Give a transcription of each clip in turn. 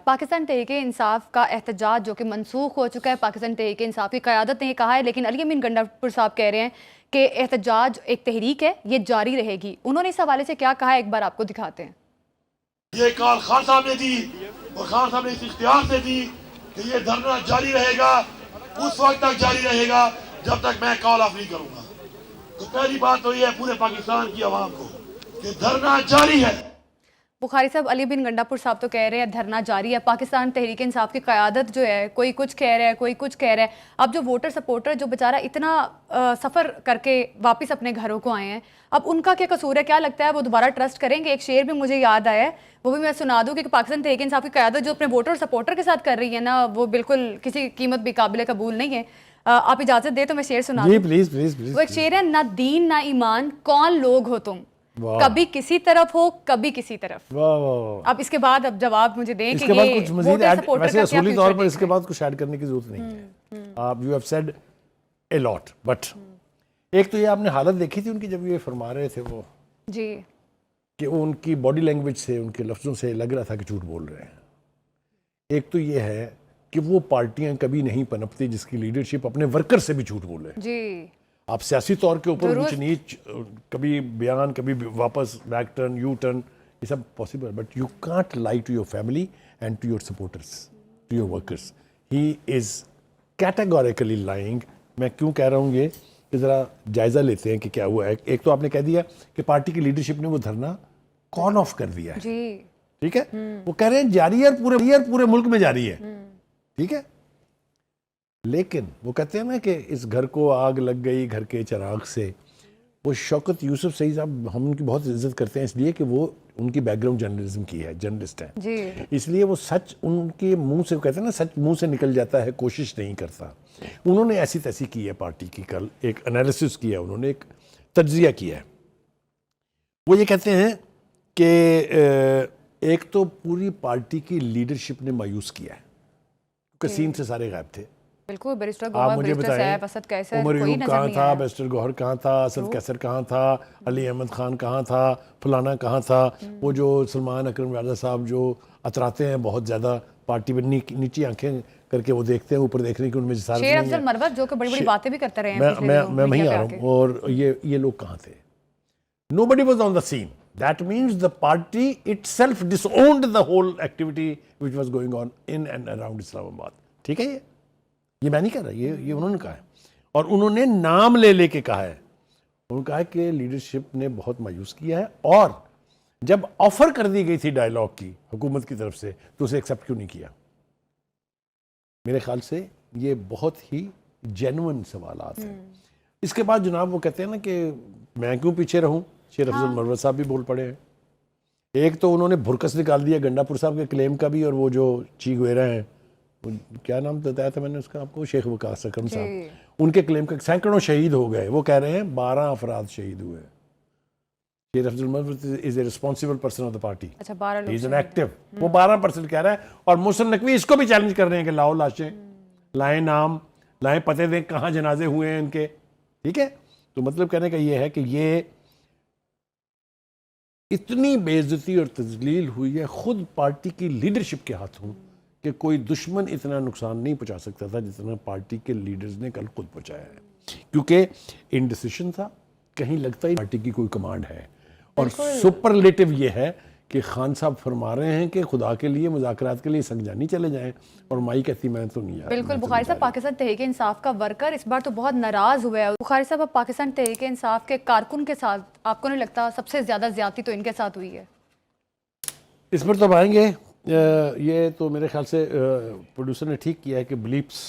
پاکستان تحریک انصاف کا احتجاج جو کہ منسوخ ہو چکا ہے، پاکستان تحریک انصاف کی قیادت نے یہ کہا ہے، لیکن علی امین گنڈا پور صاحب کہہ رہے ہیں کہ احتجاج ایک تحریک ہے، یہ جاری رہے گی۔ انہوں نے اس حوالے سے کیا کہا ہے، ایک بار آپ کو دکھاتے ہیں۔ یہ کال خان صاحب نے دی اور خان صاحب نے اس اختیار سے دی کہ یہ دھرنا جاری رہے گا، اس وقت تک جاری رہے گا جب تک میں کال آف نہیں کروں گا۔ تو پہلی بات تو یہ ہے پورے پاکستان کی عوام کو کہ دھرنا جاری ہے۔ بخاری صاحب، علی بن گنڈا پور صاحب تو کہہ رہے ہیں دھرنا جاری ہے، پاکستان تحریک انصاف کی قیادت جو ہے کوئی کچھ کہہ رہا ہے، کوئی کچھ کہہ رہا ہے۔ اب جو ووٹر سپورٹر جو بیچارہ اتنا سفر کر کے واپس اپنے گھروں کو آئے ہیں، اب ان کا کیا قصور ہے؟ کیا لگتا ہے وہ دوبارہ ٹرسٹ کریں گے؟ ایک شعر بھی مجھے یاد آیا ہے، وہ بھی میں سنا دوں کہ پاکستان تحریک انصاف کی قیادت جو اپنے ووٹر سپورٹر کے ساتھ کر رہی ہے نا، وہ بالکل کسی قیمت بھی قابل قبول نہیں ہے۔ آپ اجازت دیں تو میں شعر سنا دوں؟ جی پلیز پلیز پلیز۔ وہ ایک شعر ہے، نہ دین نہ ایمان کون لوگ ہو تم، کبھی کسی طرف ہو کبھی کسی طرف۔ اب اس کے بعد اب جواب مجھے دیں کہ یہ کچھ مزید ویسے اصولی طور پر اس کے بعد بعد کچھ ایڈ کرنے کی ضرورت نہیں ہے۔ آپ you have said a lot, but ایک تو یہ آپ نے حالت دیکھی تھی ان کی جب یہ فرما رہے تھے وہ جی کہ ان کی باڈی لینگویج سے، ان کے لفظوں سے لگ رہا تھا کہ جھوٹ بول رہے ہیں۔ ایک تو یہ ہے کہ وہ پارٹیاں کبھی نہیں پنپتی جس کی لیڈرشپ اپنے ورکر سے بھی جھوٹ بولے۔ جی آپ سیاسی طور کے اوپر اونچ نیچ، کبھی بیان، کبھی واپس بیک ٹرن، یو ٹرن، یہ سب possible, but you can't lie to your family and to your supporters, to your workers. He is categorically lying. میں کیوں کہہ رہا ہوں یہ کہ ذرا جائزہ لیتے ہیں کہ کیا ہوا ہے۔ ایک تو آپ نے کہہ دیا کہ پارٹی کی لیڈرشپ نے وہ دھرنا کال آف کر دیا ہے، جی ٹھیک ہے، وہ کہہ رہے ہیں جاری ہے، پورے ملک میں جاری ہے، ٹھیک ہے، لیکن وہ کہتے ہیں نا کہ اس گھر کو آگ لگ گئی گھر کے چراغ سے۔ وہ شوکت یوسف سعید صاحب، ہم ان کی بہت عزت کرتے ہیں اس لیے کہ وہ ان کی بیک گراؤنڈ جرنلزم کی ہے، جرنلسٹ ہیں، جی، اس لیے وہ سچ ان کے منہ سے، کہتے ہیں نا سچ منہ سے نکل جاتا ہے، کوشش نہیں کرتا۔ انہوں نے ایسی تیسی کی ہے پارٹی کی، کل ایک انالیسس کیا، انہوں نے ایک تجزیہ کیا ہے۔ وہ یہ کہتے ہیں کہ ایک تو پوری پارٹی کی لیڈرشپ نے مایوس کیا ہے کیونکہ سین سے سارے غائب تھے۔ بالکل، بیرسٹر آپ گوہر، مجھے بیرسٹر بتائیں صاحب، اسد قیصر، عمر کوئی ایوب نظر کہاں نہیں تھا، آیا۔ بیرسٹر گوہر کہاں تھا، اسد قیصر کہاں تھا، علی احمد خان کہاں تھا، فلانا کہاں تھا، وہ جو سلمان اکرم راجہ صاحب جو اتراتے ہیں بہت زیادہ پارٹی میں، نیچی آنکھیں کر کے وہ دیکھتے ہیں، اوپر دیکھنے کی ان میں جسارت شیر نہیں افضل مروت جو کہ بڑی بڑی باتیں بھی کرتے رہے ہیں پچھلے دنوں میں وہیں میڈیا آ پہ رہا آ کے۔ ہوں۔ اور یہ لوگ کہاں تھے؟ Nobody was on the scene. That means the party itself disowned the whole activity which was going on in and around Islam Abad. ٹھیک ہے، یہ میں نہیں کہہ رہا، یہ انہوں نے کہا ہے، اور انہوں نے نام لے لے کے کہا ہے۔ انہوں نے کہا ہے کہ لیڈرشپ نے بہت مایوس کیا ہے، اور جب آفر کر دی گئی تھی ڈائیلاگ کی حکومت کی طرف سے تو اسے ایکسیپٹ کیوں نہیں کیا؟ میرے خیال سے یہ بہت ہی جینوئن سوالات ہیں۔ اس کے بعد جناب وہ کہتے ہیں نا کہ میں کیوں پیچھے رہوں، شیر افضل مروت صاحب بھی بول پڑے ہیں۔ ایک تو انہوں نے بھرکس نکال دیا گنڈا پور صاحب کے کلیم کا بھی، اور وہ جو چی گویرا ہیں، کیا نام بتایا تھا میں نے اس کا آپ کو، شیخ وقاص اکرم صاحب، ان کے کلیم کا سینکڑوں شہید ہو گئے۔ وہ کہہ رہے ہیں 12 افراد شہید ہوئے۔ Sher Afzal Marwat is a responsible person of the party, اچھا، 12 ہی از لوگ این ایکٹیو، وہ 12% کہہ رہا ہے، اور محسن نقوی اس کو بھی چیلنج کر رہے ہیں کہ لاؤ لاشیں، لائیں نام، لائیں پتے دیں کہاں جنازے ہوئے ہیں ان کے، ٹھیک ہے۔ تو مطلب کہنے کا یہ ہے کہ یہ اتنی بے عزتی اور تذلیل ہوئی ہے خود پارٹی کی لیڈرشپ کے ہاتھوں کہ کوئی دشمن اتنا نقصان نہیں پہنچا سکتا تھا جتنا پارٹی کے لیڈرز نے کل خود پہنچایا ہے، کیونکہ انڈیسیشن تھا، کہیں لگتا ہی پارٹی کی کوئی کمانڈ ہے۔ اور سپرلیٹو یہ ہے کہ خان صاحب فرما رہے ہیں کہ خدا کے لیے مذاکرات کے لیے سنگجانی چلے جائیں، اور مائی کہتی میں تو نہیں آ رہا۔ بالکل بخاری صاحب، پاکستان تحریک انصاف کا ورکر اس بار تو بہت ناراض ہوا ہے۔ بخاری صاحب، اب پاکستان تحریک انصاف کے کارکن کے ساتھ آپ کو نہیں لگتا سب سے زیادہ زیادتی تو ان کے ساتھ ہوئی ہے؟ اس پر تو آئیں گے۔ یہ تو میرے خیال سے پروڈیوسر نے ٹھیک کیا ہے کہ بلیپس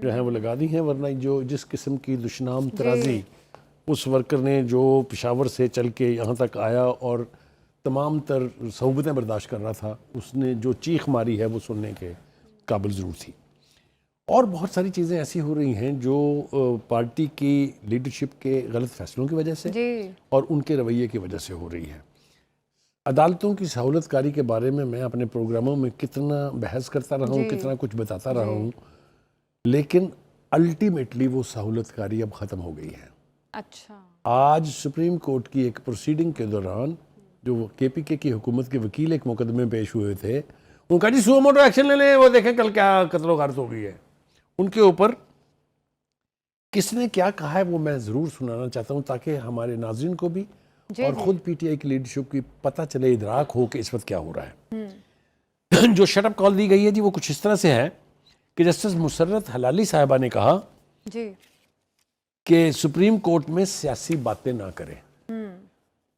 جو ہیں وہ لگا دی ہیں، ورنہ جس قسم کی دشنام ترازی اس ورکر نے جو پشاور سے چل کے یہاں تک آیا اور تمام تر صعوبتیں برداشت کر رہا تھا، اس نے جو چیخ ماری ہے وہ سننے کے قابل ضرور تھی۔ اور بہت ساری چیزیں ایسی ہو رہی ہیں جو پارٹی کی لیڈرشپ کے غلط فیصلوں کی وجہ سے اور ان کے رویے کی وجہ سے ہو رہی ہے۔ عدالتوں کی سہولت کاری کے بارے میں اپنے پروگراموں میں کتنا بحث کرتا رہا ہوں، کتنا کچھ بتاتا رہا ہوں، لیکن الٹیمیٹلی وہ سہولت کاری اب ختم ہو گئی ہے۔ اچھا، آج سپریم کورٹ کی ایک پروسیڈنگ کے دوران جو کے پی کے کی حکومت کے وکیل ایک مقدمے پیش ہوئے تھے، ان کا جی سو موٹو ایکشن لے لیں, وہ دیکھیں کل کیا قتل و غارت ہو گئی ہے. ان کے اوپر کس نے کیا کہا ہے وہ میں ضرور سنانا چاہتا ہوں تاکہ ہمارے ناظرین کو بھی اور خود پی ٹی آئی کی لیڈرشپ کی پتہ چلے, ادراک ہو کہ اس وقت کیا ہو رہا ہے. جو شٹ اپ کال دی گئی ہے جی وہ کچھ اس طرح سے ہے کہ جسٹس مسرت حلالی صاحبہ نے کہا کہ سپریم کورٹ میں سیاسی باتیں نہ کریں.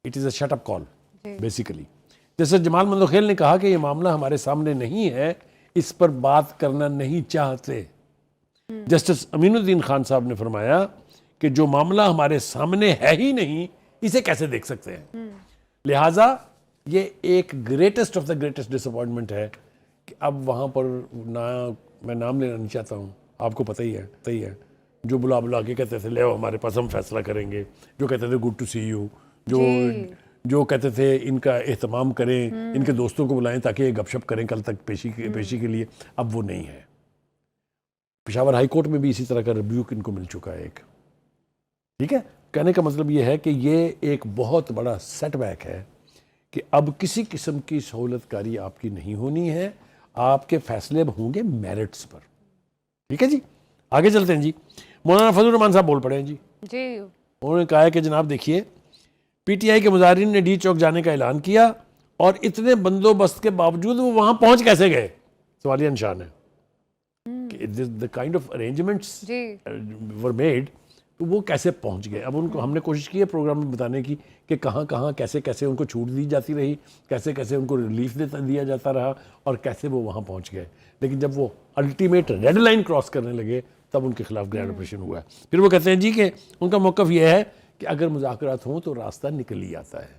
It is a shut up call basically. Justice Jamal Mandokhail نے کہا کہ یہ معاملہ ہمارے سامنے نہیں ہے, اس پر بات کرنا نہیں چاہتے. جسٹس امین الدین خان صاحب نے فرمایا کہ جو معاملہ ہمارے سامنے ہے ہی نہیں اسے کیسے دیکھ سکتے ہیں. لہٰذا یہ ایک greatest of the greatest disappointment ہے کہ اب وہاں پر میں نام لینا نہیں چاہتا ہوں, آپ کو پتہ ہی ہے جو بلا کے کہتے تھے لے ہمارے پاس ہم فیصلہ کریں گے, جو کہتے تھے گڈ ٹو سی یو, جو کہتے تھے ان کا اہتمام کریں, ان کے دوستوں کو بلائیں تاکہ یہ گپ شپ کریں کل تک پیشی کے لیے, اب وہ نہیں ہے. پشاور ہائی کورٹ میں بھی اسی طرح کا ریبیوک ان کو مل چکا ہے ایک. ٹھیک ہے, کہنے کا مطلب یہ ہے کہ یہ ایک بہت بڑا سیٹ بیک ہے کہ اب کسی قسم کی سہولت کاری آپ کی نہیں ہونی ہے, آپ کے فیصلے ہوں گے میرٹس پر. ٹھیک ہے جی, آگے چلتے ہیں جی. مولانا فضل الرحمان صاحب بول پڑے ہیں جی. انہوں نے کہا ہے کہ جناب دیکھیے پی ٹی آئی کے مظاہرین نے ڈی چوک جانے کا اعلان کیا اور اتنے بندوبست کے باوجود وہ وہاں پہنچ کیسے گئے, سوالیہ نشان ہے. The kind of arrangements were made, تو وہ کیسے پہنچ گئے. اب ان کو ہم نے کوشش کی ہے پروگرام میں بتانے کی کہ کہاں کیسے ان کو چھوٹ دی جاتی رہی, کیسے ان کو ریلیف دیا جاتا رہا اور کیسے وہ وہاں پہنچ گئے. لیکن جب وہ الٹیمیٹ ریڈ لائن کراس کرنے لگے تب ان کے خلاف گرینڈ آپریشن ہوا ہے. پھر وہ کہتے ہیں جی کہ ان کا موقف یہ ہے کہ اگر مذاکرات ہوں تو راستہ نکل ہی آتا ہے.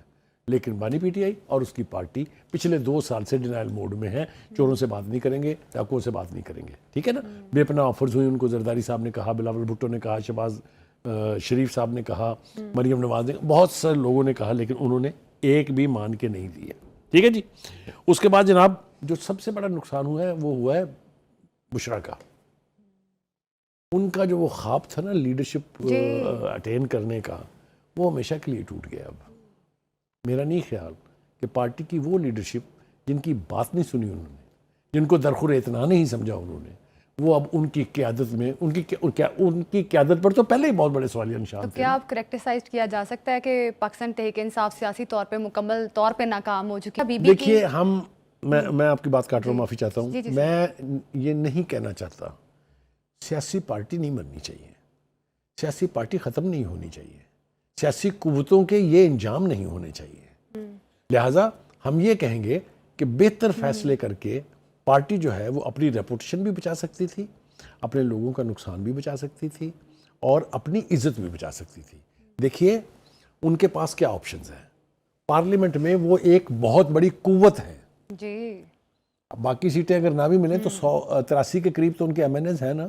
لیکن بانی پی ٹی آئی اور اس کی پارٹی پچھلے 2 سال سے ڈینائل موڈ میں ہے, چوروں سے بات نہیں کریں گے, ڈاکوؤں سے بات نہیں کریں گے. ٹھیک ہے نا, بے پناہ آفرز ہوئی ان کو, زرداری صاحب نے کہا, بلاول بھٹو نے کہا, شہباز شریف صاحب نے کہا, مریم نواز نے, بہت سارے لوگوں نے کہا, لیکن انہوں نے ایک بھی مان کے نہیں دیا. ٹھیک ہے جی. اس کے بعد جناب جو سب سے بڑا نقصان ہوا ہے وہ ہوا ہے بشرا کا. ان کا جو وہ خواب تھا نا لیڈرشپ اٹین کرنے کا, وہ ہمیشہ کے لیے ٹوٹ گیا. اب میرا نہیں خیال کہ پارٹی کی وہ لیڈرشپ جن کی بات نہیں سنی انہوں نے, جن کو درخور اعتنا نہیں سمجھا انہوں نے, وہ اب ان کی قیادت میں ان کی قیادت پر تو پہلے ہی بہت بڑے سوالیہ نشان تھے. تو کیا آپ کریکٹیسائز کیا جا سکتا ہے کہ پاکستان تحریک انصاف سیاسی طور پہ مکمل طور پہ ناکام ہو چکی ہے؟ دیکھیے میں آپ کی بات کاٹ رہا ہوں, معافی چاہتا ہوں. میں یہ نہیں کہنا چاہتا سیاسی پارٹی نہیں بننی چاہیے, سیاسی پارٹی ختم نہیں ہونی چاہیے, سیاسی قوتوں کے یہ انجام نہیں ہونے چاہیے. لہٰذا ہم یہ کہیں گے کہ بہتر فیصلے کر کے پارٹی جو ہے وہ اپنی ریپوٹیشن بھی بچا سکتی تھی, اپنے لوگوں کا نقصان بھی بچا سکتی تھی اور اپنی عزت بھی بچا سکتی تھی. دیکھیے ان کے پاس کیا آپشنز ہیں. پارلیمنٹ میں وہ ایک بہت بڑی قوت ہے جی. باقی سیٹیں اگر نہ بھی ملیں تو 183 کے قریب تو ان کے ایم این ایز ہیں نا,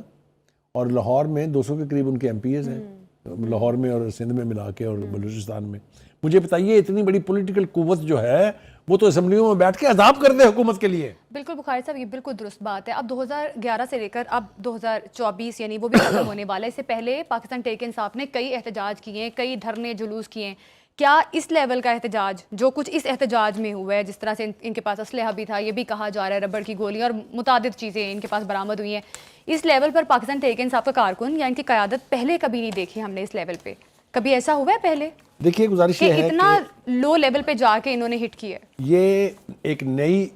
اور لاہور میں 200 کے قریب ان کے ایم پی ایز ہیں, لاہور میں اور سندھ میں ملا کے اور بلوچستان میں. مجھے بتائیے اتنی بڑی پولیٹیکل قوت جو ہے وہ تو اسمبلیوں میں بیٹھ کے عذاب کر دے حکومت کے لیے. بالکل بخاری صاحب, یہ بالکل درست بات ہے. اب 2011 سے لے کر اب 2024 یعنی وہ بھی ختم ہونے والا ہے. اس سے پہلے پاکستان تحریک انصاف نے کئی احتجاج کیے ہیں, کئی دھرنے جلوس کیے ہیں. کیا اس لیول کا احتجاج جو کچھ اس احتجاج میں ہوا ہے, جس طرح سے ان کے پاس اسلحہ بھی تھا, یہ بھی کہا جا رہا ہے ربڑ کی گولیاں اور متعدد چیزیں ان کے پاس برآمد ہوئی ہیں, اس لیول پر پاکستان تحریک انصاف کا کارکن یا ان کی قیادت پہلے کبھی نہیں دیکھی ہم نے اس لیول پہ؟ کبھی ایسا ہوا ہے پہلے؟ دیکھیے گزارش یہ ہے اتنا لو لیول پہ جا کے انہوں نے ہٹ کیا ہے. یہ ایک نئی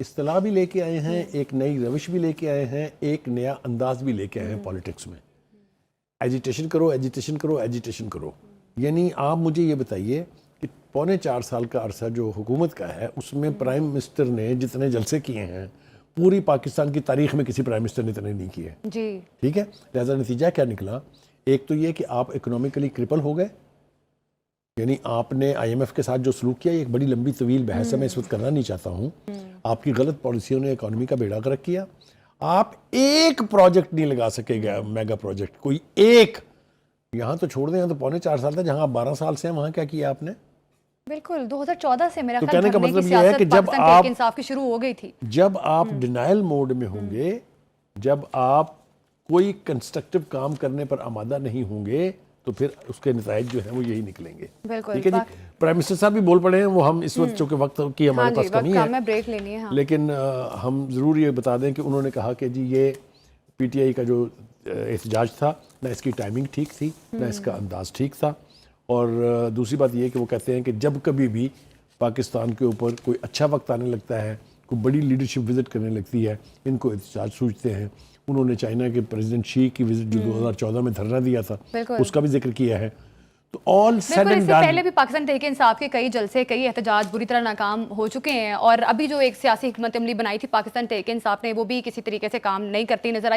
اصطلاح بھی لے کے آئے ہیں, ایک نئی روش بھی لے کے آئے ہیں, ایک نیا انداز بھی لے کے آئے ہیں پالیٹکس میں. ایجیٹیشن کرو ایجیٹیشن کرو ایجیٹیشن کرو. یعنی آپ مجھے یہ بتائیے کہ 4.25 سال کا عرصہ جو حکومت کا ہے اس میں پرائم منسٹر نے جتنے جلسے کیے ہیں پوری پاکستان کی تاریخ میں کسی پرائم منسٹر نے اتنے نہیں کیے. جی ٹھیک ہے. لہذا نتیجہ کیا نکلا؟ ایک تو یہ کہ آپ اکنومیکلی کرپل ہو گئے, یعنی آپ نے آئی ایم ایف کے ساتھ جو سلوک کیا, ایک بڑی لمبی طویل بحث ہے, میں اس وقت کرنا نہیں چاہتا ہوں. آپ کی غلط پالیسیوں نے اکانومی کا بیڑا غرق کیا. آپ ایک پروجیکٹ نہیں لگا سکے گا, میگا پروجیکٹ کوئی ایک. یہاں تو چھوڑ دیں, یہاں تو 4.25 سال تھا, جہاں آپ 12 سال سے ہیں وہاں کیا کیا آپ نے؟ بالکل 2014 سے میرا تو خیال کہنے کا دھرنے کی مطلب یہ ہے کہ سیاست پاکستان تحریک انصاف کی شروع ہو گئی تھی. جب آپ ڈینائل موڈ میں ہوں گے, جب آپ کوئی کنسٹرکٹیو کام کرنے پر آمادہ نہیں ہوں گے, تو پھر اس کے نتائج جو ہیں وہ یہی نکلیں گے. بالکل. ٹھیک ہے جی. پرائم منسٹر صاحب بھی بول پڑے ہیں, وہ ہم اس وقت چونکہ وقت کی ہمارے پاس کمی ہے, بریک لینی ہے. لیکن ہم ضرور یہ بتا دیں کہ انہوں نے کہا کہ جی یہ پی ٹی آئی کا جو احتجاج تھا, نہ اس کی ٹائمنگ ٹھیک تھی, نہ اس کا انداز ٹھیک تھا, اور دوسری بات یہ کہ وہ کہتے ہیں کہ جب کبھی بھی پاکستان کے اوپر کوئی اچھا وقت آنے لگتا ہے, کوئی بڑی لیڈرشپ وزٹ کرنے لگتی ہے, ان کو احتجاج سوچتے ہیں. انہوں نے چائنا کے پریزیڈنٹ شی کی وزٹ جو 2014 میں دھرنا دیا تھا اس کا بھی ذکر کیا ہے. تو آل سیڈ اینڈ ڈن, پہلے بھی پاکستان تحریک انصاف کے کئی جلسے, کئی احتجاج بری طرح ناکام ہو چکے ہیں, اور ابھی جو ایک سیاسی حکمت عملی بنائی تھی پاکستان تحریک انصاف نے, وہ بھی کسی طریقے سے کام نہیں کرتی نظر آئی.